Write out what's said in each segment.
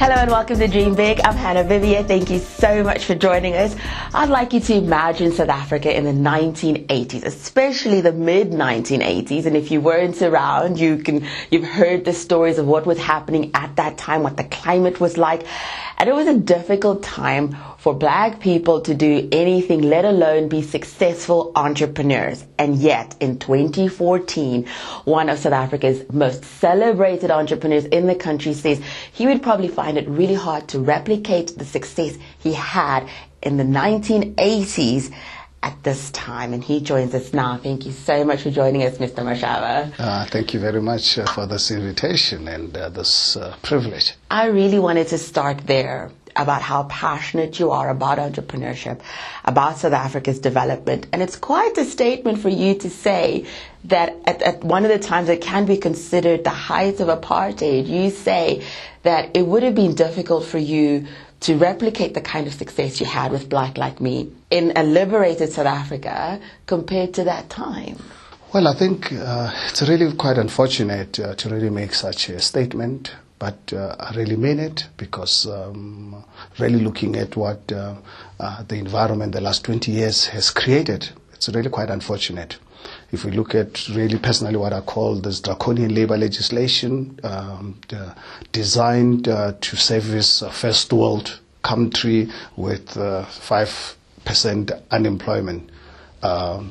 Hello and welcome to Dream Big. I'm Hannah Viviers. Thank you so much for joining us. I'd like you to imagine South Africa in the 1980s, especially the mid-1980s. And if you weren't around, you've heard the stories of what was happening at that time, what the climate was like. And it was a difficult time for black people to do anything, let alone be successful entrepreneurs. And yet, in 2014, one of South Africa's most celebrated entrepreneurs in the country says he would probably find it really hard to replicate the success he had in the 1980s at this time. And he joins us now. Thank you so much for joining us, Mr. Mashaba. Thank you very much for this invitation and this privilege. I really wanted to start there, about how passionate you are about entrepreneurship, about South Africa's development. And it's quite a statement for you to say that at one of the times that can be considered the height of apartheid, you say that it would have been difficult for you to replicate the kind of success you had with Black Like Me in a liberated South Africa compared to that time. Well, I think it's really quite unfortunate to really make such a statement. But I really mean it because really looking at what the environment the last 20 years has created, it's really quite unfortunate. If we look at really personally what I call this draconian labor legislation designed to service a first world country with 5% unemployment.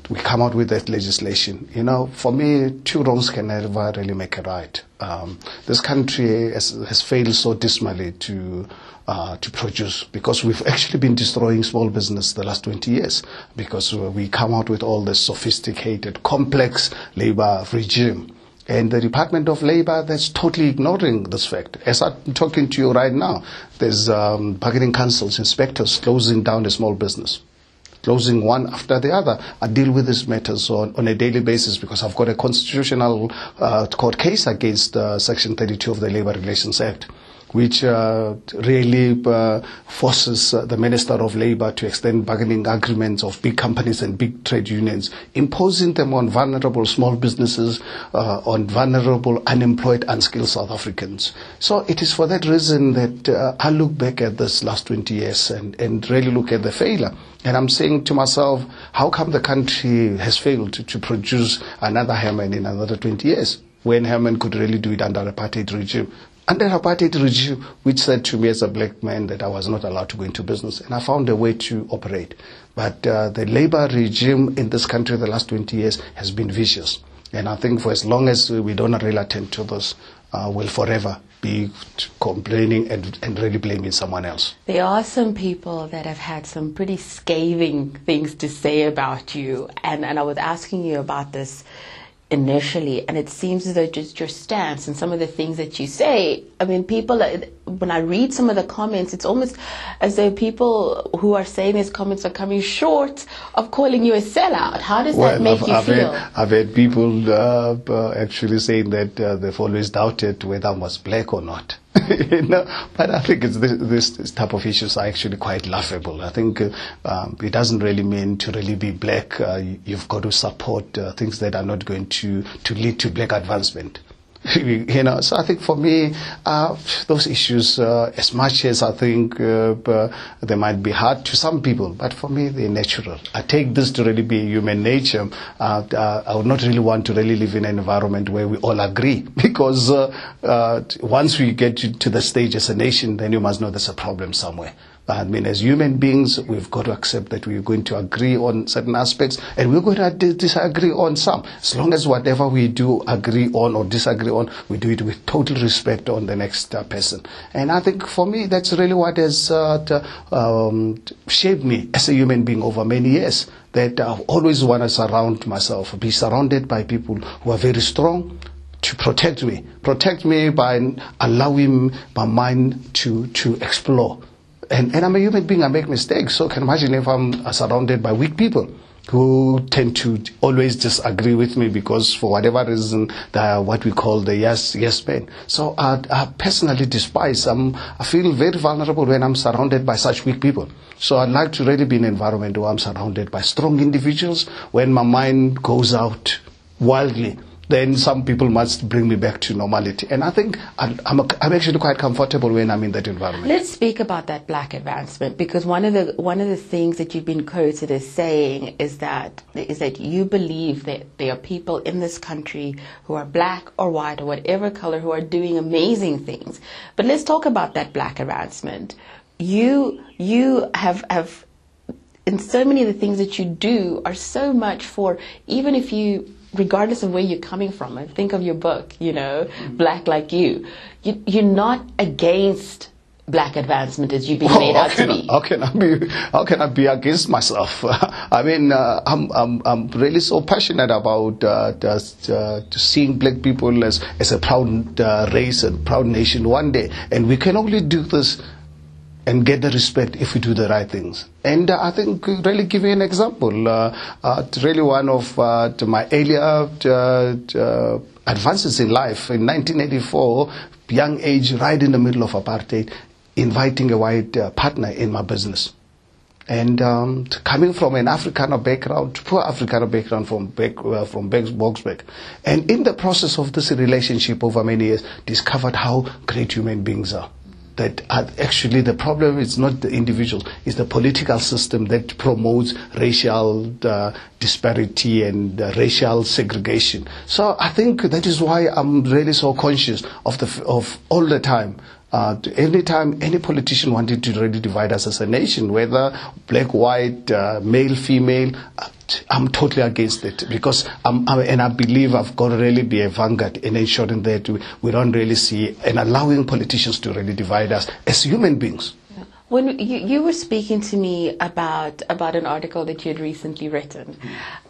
We come out with that legislation. You know, for me, two wrongs can never really make a right. This country has failed so dismally to produce, because we've actually been destroying small business the last 20 years, because we come out with all this sophisticated, complex labor regime. And the Department of Labor, that's totally ignoring this fact. As I'm talking to you right now, there's bargaining councils, inspectors closing down a small business, closing one after the other. I deal with these matters on a daily basis because I've got a constitutional court case against Section 32 of the Labor Relations Act, which really forces the Minister of Labor to extend bargaining agreements of big companies and big trade unions, imposing them on vulnerable small businesses, on vulnerable, unemployed, unskilled South Africans. So it is for that reason that I look back at this last 20 years and really look at the failure. And I'm saying to myself, how come the country has failed to produce another Herman in another 20 years, when Herman could really do it under apartheid regime? Under apartheid regime, which said to me as a black man that I was not allowed to go into business. And I found a way to operate. But the labor regime in this country the last 20 years has been vicious. And I think for as long as we don't really attend to this, we'll forever be complaining and really blaming someone else. There are some people that have had some pretty scathing things to say about you. And I was asking you about this initially, and it seems as though just your stance and some of the things that you say, I mean, people, when I read some of the comments, it's almost as though people who are saying these comments are coming short of calling you a sellout. How does that make you feel? I've had people actually saying that they've always doubted whether I was black or not. You know, but I think this type of issues are actually quite laughable. I think it doesn't really mean to really be black. You've got to support things that are not going to lead to black advancement. You know, so I think for me, those issues, as much as I think they might be hard to some people, but for me, they're natural. I take this to really be human nature. I would not really want to really live in an environment where we all agree, because once we get to the stage as a nation, then you must know there's a problem somewhere. I mean, as human beings, we've got to accept that we're going to agree on certain aspects and we're going to disagree on some. As long as whatever we do agree on or disagree on, we do it with total respect on the next person. And I think for me, that's really what has shaped me as a human being over many years, that I've always wanted to surround myself, be surrounded by people who are very strong, to protect me by allowing my mind to explore. And I'm a human being, I make mistakes. So can imagine if I'm surrounded by weak people who tend to always disagree with me because for whatever reason they are what we call the yes men. So I personally despise, I feel very vulnerable when I'm surrounded by such weak people. So I'd like to really be in an environment where I'm surrounded by strong individuals. When my mind goes out wildly, then some people must bring me back to normality. And I think I'm actually quite comfortable when I'm in that environment. Let's speak about that black advancement, because one of the things that you've been quoted as saying is that you believe that there are people in this country who are black or white or whatever color who are doing amazing things. But let's talk about that black advancement. You have and so many of the things that you do are so much for, even if you, regardless of where you're coming from, and think of your book, Black Like You, you're not against black advancement as you've been made out to be. How can I be against myself? I mean, I'm really so passionate about seeing black people as a proud race and proud nation one day, and we can only do this and get the respect if we do the right things. And I think, really give you an example, really one of my earlier advances in life, in 1984, young age, right in the middle of apartheid, inviting a white partner in my business. And coming from an Afrikaner background, poor Afrikaner background from Boksburg. And in the process of this relationship over many years, discovered how great human beings are. That actually the problem is not the individual, it's the political system that promotes racial disparity and racial segregation. So I think that is why I'm really so conscious of all the time. Anytime any politician wanted to really divide us as a nation, whether black, white, male, female, I'm totally against it, because and I believe I've got to really be a vanguard in ensuring that we don't really see and allowing politicians to really divide us as human beings. When you were speaking to me about an article that you had recently written,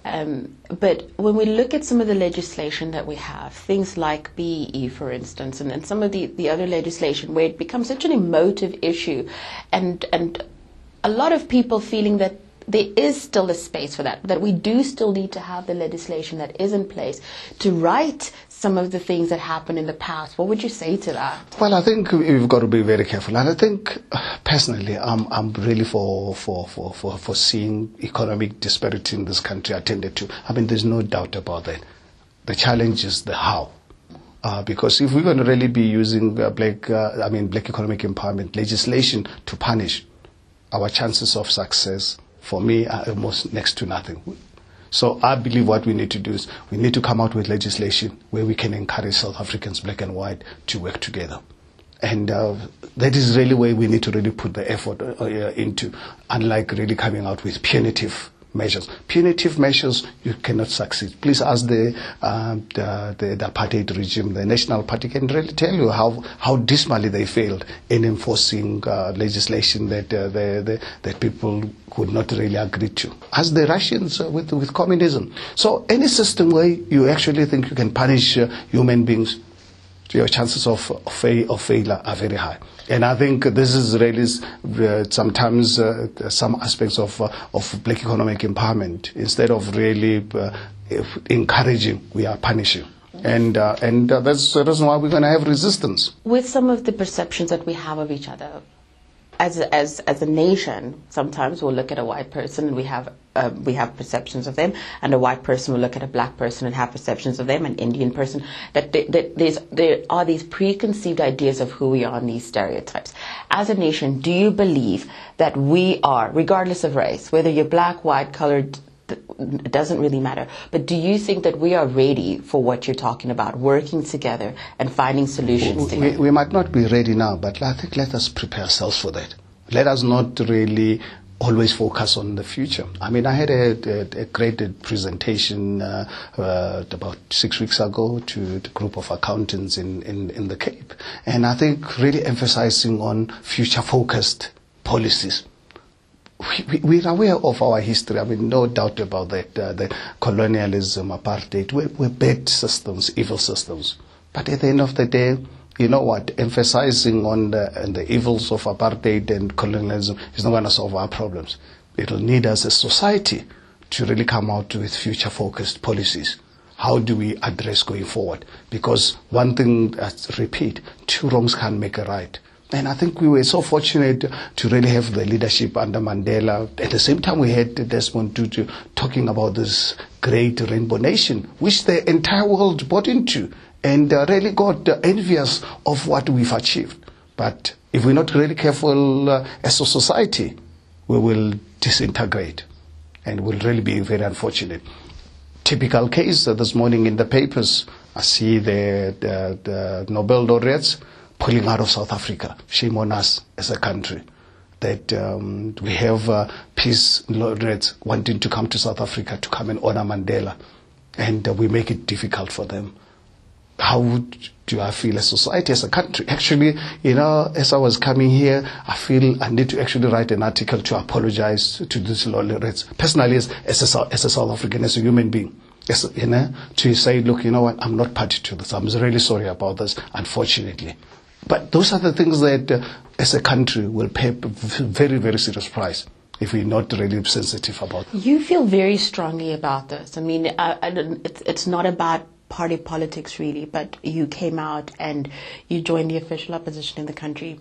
but when we look at some of the legislation that we have, things like BEE, for instance, and some of the other legislation where it becomes such an emotive issue, and a lot of people feeling that there is still a space for that we do still need to have the legislation that is in place to right some of the things that happened in the past. What would you say to that? Well, I think we've got to be very careful. And I think, personally, I'm really for seeing economic disparity in this country attended to. I mean, there's no doubt about that. The challenge is the how. Because if we're going to really be using black economic empowerment legislation to punish, our chances of success, for me, are almost next to nothing. So I believe what we need to do is we need to come out with legislation where we can encourage South Africans, black and white, to work together. And that is really where we need to really put the effort into, unlike really coming out with punitive measures. Punitive measures, you cannot succeed. Please ask the apartheid regime. The National Party can really tell you how dismally they failed in enforcing legislation that people could not really agree to. As the Russians with communism. So any system where you actually think you can punish human beings, your chances of failure are very high. And I think this is really sometimes some aspects of black economic empowerment. Instead of really encouraging, we are punishing. And that's the reason why we're going to have resistance. With some of the perceptions that we have of each other, as a nation, sometimes we'll look at a white person and we have perceptions of them, and a white person will look at a black person and have perceptions of them, an Indian person. That there are these preconceived ideas of who we are and these stereotypes. As a nation, do you believe that we are, regardless of race, whether you're black, white, colored, it doesn't really matter, but do you think that we are ready for what you're talking about, working together and finding solutions together? We might not be ready now, but I think let us prepare ourselves for that. Let us not really always focus on the future. I mean, I had a great presentation about 6 weeks ago to a group of accountants in the Cape, and I think really emphasizing on future-focused policies. We're aware of our history. I mean, no doubt about that. The colonialism, apartheid, we're bad systems, evil systems. But at the end of the day, you know what? Emphasizing on the evils of apartheid and colonialism is not going to solve our problems. It'll need us as a society to really come out with future-focused policies. How do we address going forward? Because one thing, repeat, two wrongs can't make a right. And I think we were so fortunate to really have the leadership under Mandela. At the same time, we had Desmond Tutu talking about this great rainbow nation, which the entire world bought into and really got envious of what we've achieved. But if we're not really careful as a society, we will disintegrate and will really be very unfortunate. Typical case this morning in the papers, I see the Nobel laureates pulling out of South Africa. Shame on us as a country that we have peace laureates wanting to come to South Africa to come and honor Mandela, and we make it difficult for them. How do I feel as a society, as a country? Actually, as I was coming here, I feel I need to actually write an article to apologize to these laureates. Personally, as a South African, as a human being, to say, look, you know what, I'm not party to this. I'm really sorry about this, unfortunately. But those are the things that, as a country, will pay a very, very serious price if we're not really sensitive about it. You feel very strongly about this. I mean, it's not about party politics, really, but you came out and you joined the official opposition in the country.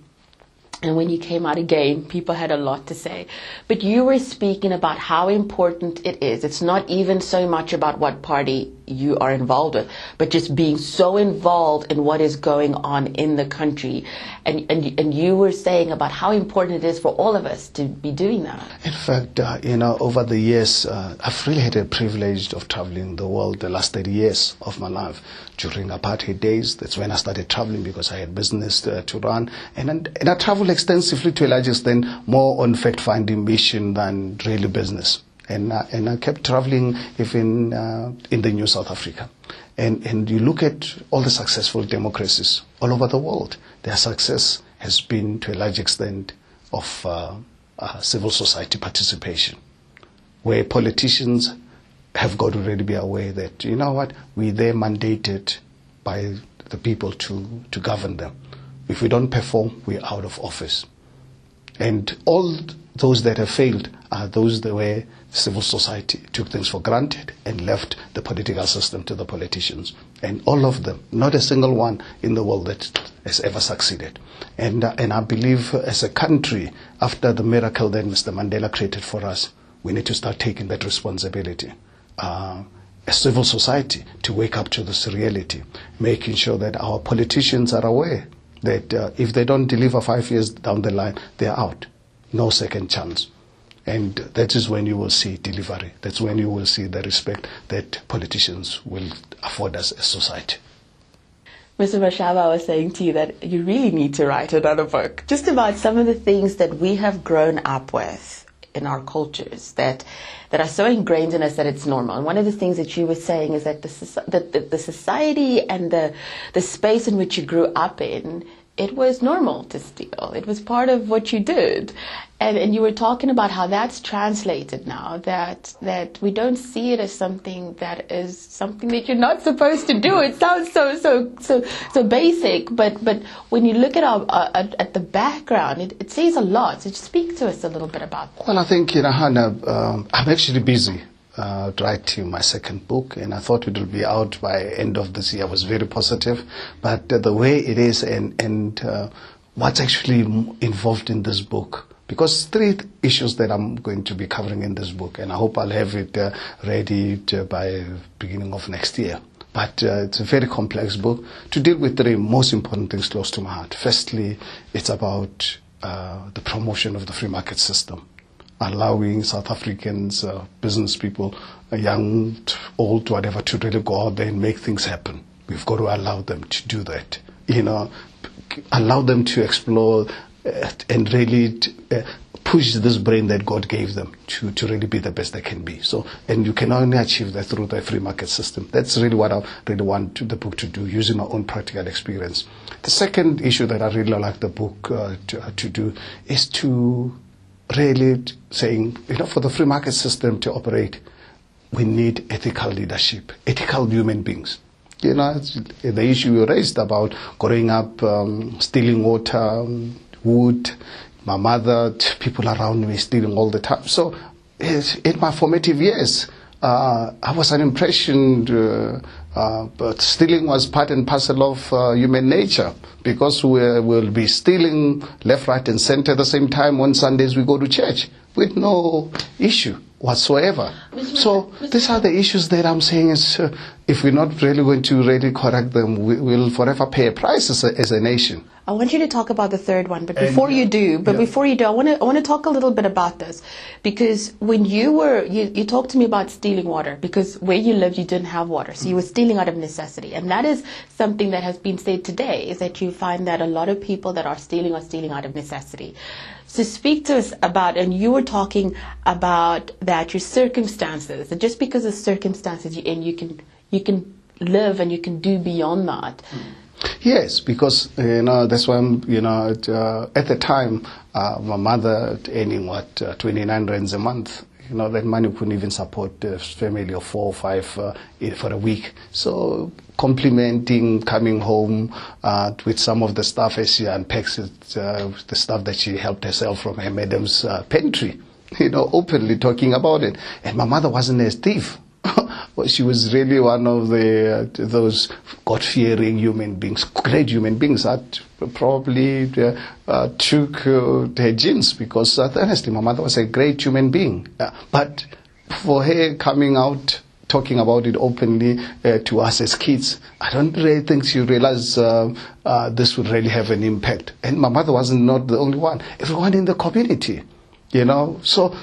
And when you came out again, people had a lot to say. But you were speaking about how important it is. It's not even so much about what party you are involved with, but just being so involved in what is going on in the country. And you were saying about how important it is for all of us to be doing that. In fact, over the years, I've really had a privilege of traveling the world the last 30 years of my life. During apartheid days, that's when I started traveling because I had business to run. And I traveled extensively to a large extent, more on fact-finding mission than really business. And I kept traveling even in the new South Africa. And you look at all the successful democracies all over the world, their success has been to a large extent of civil society participation, where politicians have got to really be aware that, you know what, we're there mandated by the people to govern them. If we don't perform, we're out of office. And all those that have failed are those that where civil society took things for granted and left the political system to the politicians. And all of them, not a single one in the world that has ever succeeded. And I believe as a country, after the miracle that Mr. Mandela created for us, we need to start taking that responsibility. As civil society, to wake up to this reality, making sure that our politicians are aware that if they don't deliver 5 years down the line, they're out. No second chance. And that is when you will see delivery. That's when you will see the respect that politicians will afford us as society. Mr. Mashaba, I was saying to you that you really need to write another book just about some of the things that we have grown up with in our cultures that are so ingrained in us that it's normal. And one of the things that you were saying is that the society and the space in which you grew up in, it was normal to steal. It was part of what you did. And you were talking about how that's translated now, that we don't see it as something that is something that you're not supposed to do. It sounds so basic, but when you look at the background, it says a lot. So just speak to us a little bit about that. Well, I think, Hannah, I'm actually busy writing my second book, and I thought it would be out by end of this year. I was very positive, but the way it is and what's actually involved in this book, because 3 issues that I'm going to be covering in this book, and I hope I'll have it ready by beginning of next year. But it's a very complex book to deal with 3 most important things close to my heart. Firstly, it's about the promotion of the free market system, allowing South Africans, business people, young, old, whatever, to really go out there and make things happen. We've got to allow them to do that. Allow them to explore and really push this brain that God gave them to really be the best they can be. So, and you can only achieve that through the free market system. That's really what I really want the book to do, using my own practical experience. The second issue that I really like the book to do is to really saying, for the free market system to operate, we need ethical leadership, ethical human beings. The issue you raised about growing up, stealing water, wood, my mother, people around me stealing all the time. So in my formative years, I was unimpressioned But stealing was part and parcel of human nature, because we'll be stealing left, right, and center at the same time. On Sundays we go to church with no issue whatsoever. So these are the issues that I'm saying is, if we're not really going to really correct them, we'll forever pay a price as a nation. I want you to talk about the third one, but before you do, I want to talk a little bit about this, because when you talked to me about stealing water, because where you lived you didn't have water, so you were stealing out of necessity, and that is something that has been said today, is that you find that a lot of people that are stealing out of necessity. So speak to us about, and you were talking about that your circumstances, and just because of circumstances you're in, you can live and you can do beyond that. Yes, because that's why I'm, at the time my mother earning 29 rands a month. That money couldn't even support a family of 4 or 5 for a week. So complimenting, coming home with some of the stuff as she unpacks it, the stuff that she helped herself from her madam's pantry, openly talking about it. And my mother wasn't a thief. Well, she was really one of those God-fearing human beings, great human beings that probably took her genes, because honestly, my mother was a great human being. But for her coming out, talking about it openly to us as kids, I don't really think she realized this would really have an impact. And my mother wasn't not the only one. Everyone in the community, So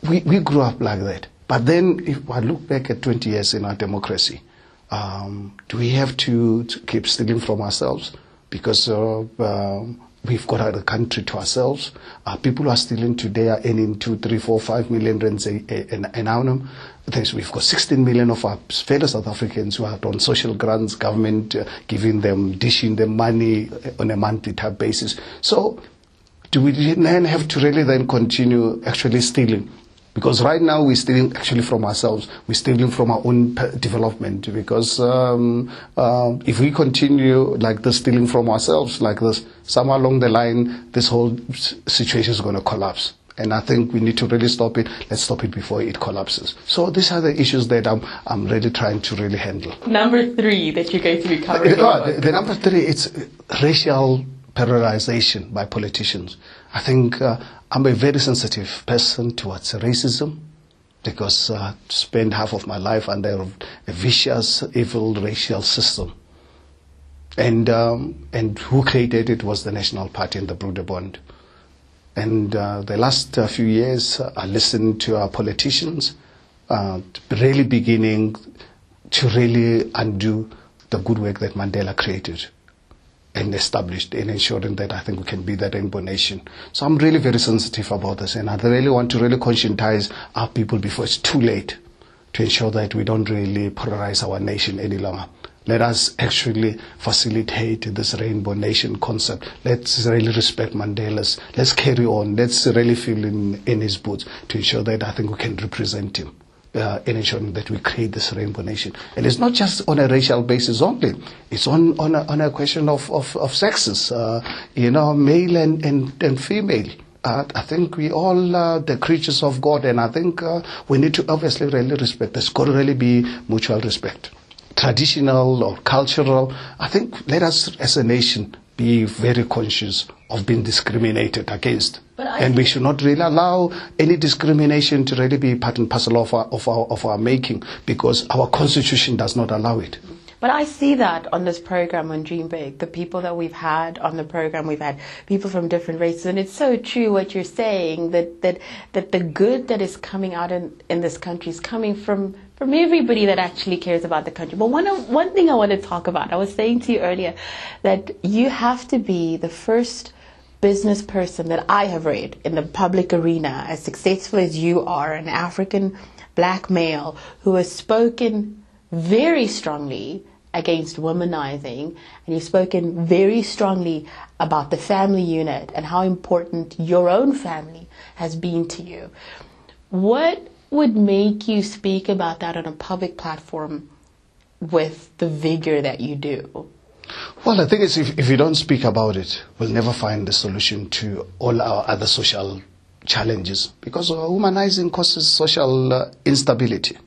we grew up like that. But then, if I look back at 20 years in our democracy, do we have to keep stealing from ourselves? Because we've got the country to ourselves. People who are stealing today are earning 2, 3, 4, 5 million rands an annum. We've got 16 million of our fellow South Africans who are on social grants, government dishing them money on a monthly type basis. So, do we then have to really then continue actually stealing? Because right now we're stealing actually from ourselves. We're stealing from our own development. Because if we continue like this, stealing from ourselves like this, somewhere along the line, this whole situation is going to collapse. And I think we need to really stop it. Let's stop it before it collapses. So these are the issues that I'm really trying to really handle. Number 3 that you're going to be covering. The number 3, it's racial polarization by politicians. I think I'm a very sensitive person towards racism, because I spent half of my life under a vicious, evil racial system. And who created it was the National Party and the Broederbond. And the last few years, I listened to our politicians, really beginning to really undo the good work that Mandela created and established, in ensuring that I think we can be that rainbow nation. So I'm really very sensitive about this, and I really want to really conscientize our people before it's too late, to ensure that we don't really polarize our nation any longer. Let us actually facilitate this rainbow nation concept. Let's really respect Mandela's. Let's carry on. Let's really feel in his boots, to ensure that I think we can represent him. In ensuring that we create this rainbow nation. And it's not just on a racial basis only. It's on a question of sexes, male and female. I think we all are the creatures of God, and I think we need to obviously really respect. There's got to really be mutual respect. Traditional or cultural, I think let us as a nation be very conscious of being discriminated against. And we should not really allow any discrimination to really be part and parcel of our making, because our constitution does not allow it. But I see that on this program on Dream Big, the people that we've had on the program, we've had people from different races, and it's so true what you're saying, that the good that is coming out in this country is coming from everybody that actually cares about the country. But one thing I want to talk about, I was saying to you earlier that you have to be the first business person that I have read in the public arena, as successful as you are, an African black male who has spoken very strongly against womanizing, and you've spoken very strongly about the family unit and how important your own family has been to you. What would make you speak about that on a public platform with the vigor that you do? Well, I think it's if you don't speak about it, we'll never find the solution to all our other social challenges, because womanizing causes social instability.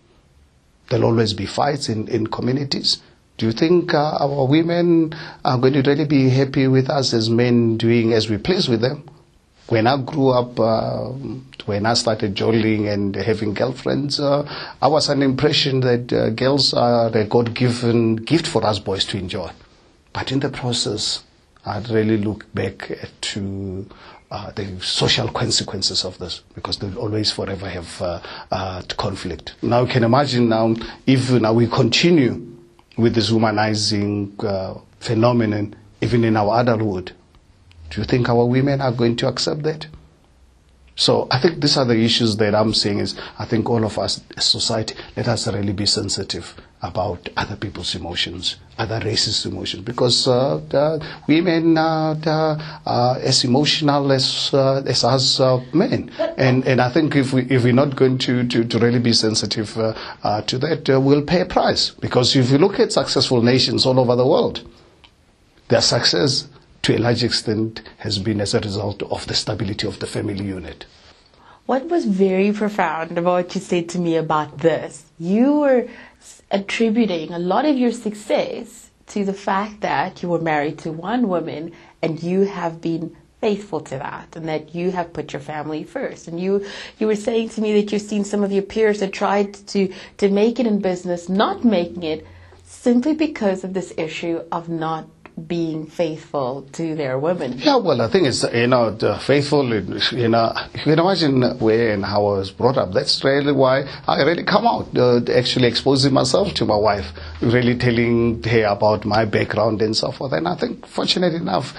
There'll always be fights in communities. Do you think our women are going to really be happy with us as men doing as we please with them? When I grew up, when I started joling and having girlfriends, I was under the impression that girls are a God-given gift for us boys to enjoy. But in the process, I really look back to the social consequences of this, because they will always forever have conflict. Now you can imagine now, if now we continue with this womanizing phenomenon, even in our adulthood, do you think our women are going to accept that? So I think these are the issues that I'm saying is, I think all of us as society, let us really be sensitive about other people's emotions, other races' emotions, because women are as emotional as us men. And I think if we're not going to really be sensitive to that, we'll pay a price. Because if you look at successful nations all over the world, their success to a large extent has been as a result of the stability of the family unit. What was very profound about what you said to me about this, you were attributing a lot of your success to the fact that you were married to one woman and you have been faithful to that, and that you have put your family first. And you were saying to me that you've seen some of your peers that tried to make it in business, not making it, simply because of this issue of not being faithful to their women. Yeah, well, I think it's, faithful, you can imagine where and how I was brought up. That's really why I really come out, actually exposing myself to my wife, really telling her about my background and so forth. And I think, fortunately enough,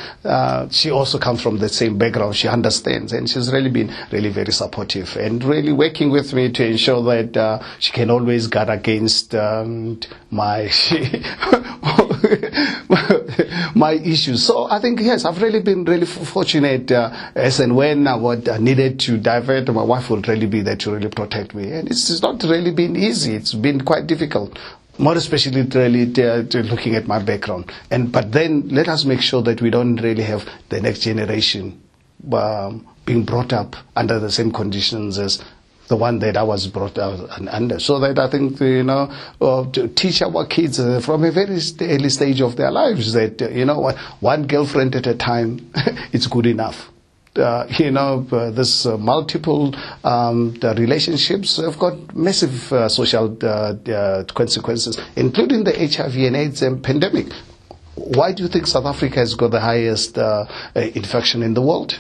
she also comes from the same background. She understands, and she's really been really very supportive and really working with me to ensure that she can always guard against my my issues. So I think, yes, I've really been really fortunate as and when I needed to divert, my wife would really be there to really protect me. And it's not really been easy. It's been quite difficult, more especially really looking at my background. But then let us make sure that we don't really have the next generation being brought up under the same conditions as the one that I was brought up under. So that I think, to teach our kids from a very early stage of their lives that, one girlfriend at a time, it's good enough. This multiple relationships have got massive social consequences, including the HIV and AIDS pandemic. Why do you think South Africa has got the highest infection in the world?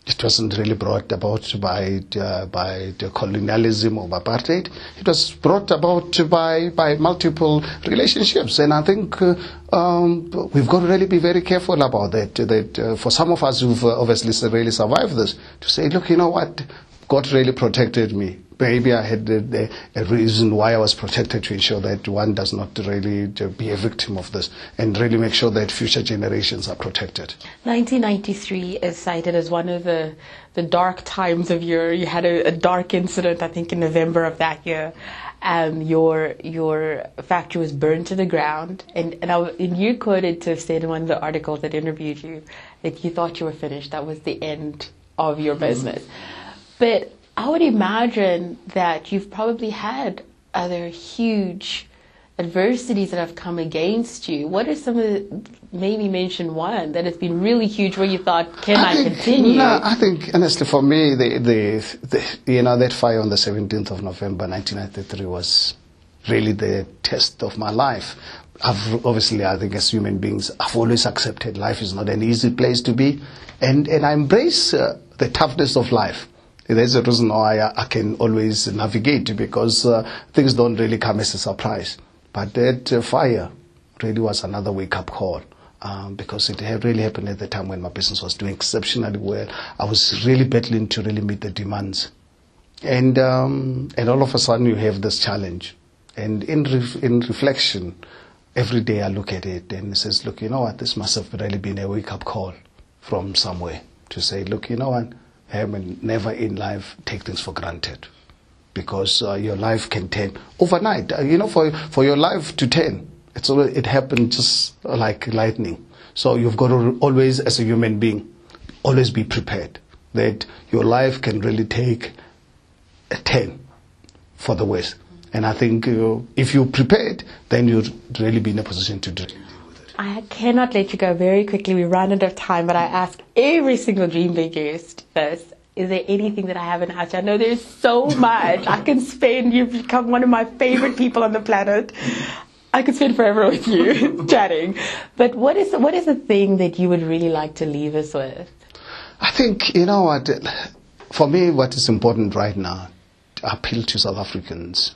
It wasn't really brought about by the colonialism or apartheid. It was brought about by multiple relationships. And I think we've got to really be very careful about that. That for some of us who've obviously really survived this, to say, look, you know what, God really protected me. Maybe I had a reason why I was protected, to ensure that one does not really be a victim of this, and really make sure that future generations are protected. 1993 is cited as one of the dark times of you had a dark incident, I think, in November of that year. Your factory was burned to the ground, and you quoted to have said in one of the articles that interviewed you that you thought you were finished. That was the end of your business. But I would imagine that you've probably had other huge adversities that have come against you. What are some of the, maybe mention one that has been really huge where you thought, can I continue? No, I think honestly for me, that fire on the 17th of November 1993 was really the test of my life. Obviously, I think as human beings, I've always accepted life is not an easy place to be, and I embrace the toughness of life. There's a reason why I can always navigate, because things don't really come as a surprise. But that fire really was another wake-up call, because it had really happened at the time when my business was doing exceptionally well. I was really battling to really meet the demands. And all of a sudden you have this challenge. And in reflection, every day I look at it and it says, look, you know what, this must have really been a wake-up call from somewhere to say, look, you know what, Herman, never in life take things for granted, because your life can turn overnight. For your life to turn, it happened just like lightning. So you've got to always, as a human being, always be prepared that your life can really take a turn for the worse. And I think if you're prepared, then you'll really be in a position to do it. I cannot let you go very quickly. We run out of time, but I ask every single Dream Big guest this. Is there anything that I haven't asked you? I know there's so much. I can spend, you've become one of my favorite people on the planet. I could spend forever with you chatting. But what is the thing that you would really like to leave us with? I think, you know what, for me, what is important right now, to appeal to South Africans,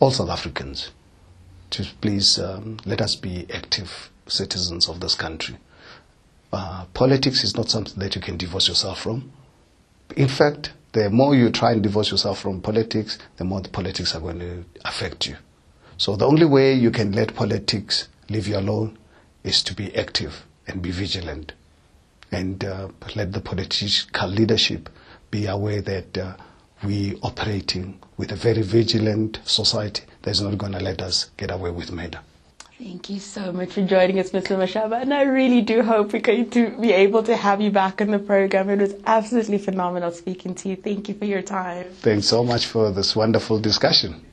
all South Africans, to please let us be active citizens of this country. Politics is not something that you can divorce yourself from. In fact, the more you try and divorce yourself from politics, the more the politics are going to affect you. So the only way you can let politics leave you alone is to be active and be vigilant. And let the political leadership be aware that we operating with a very vigilant society that's not going to let us get away with murder. Thank you so much for joining us, Mr. Mashaba, and I really do hope we're going to be able to have you back on the program. It was absolutely phenomenal speaking to you. Thank you for your time. Thanks so much for this wonderful discussion.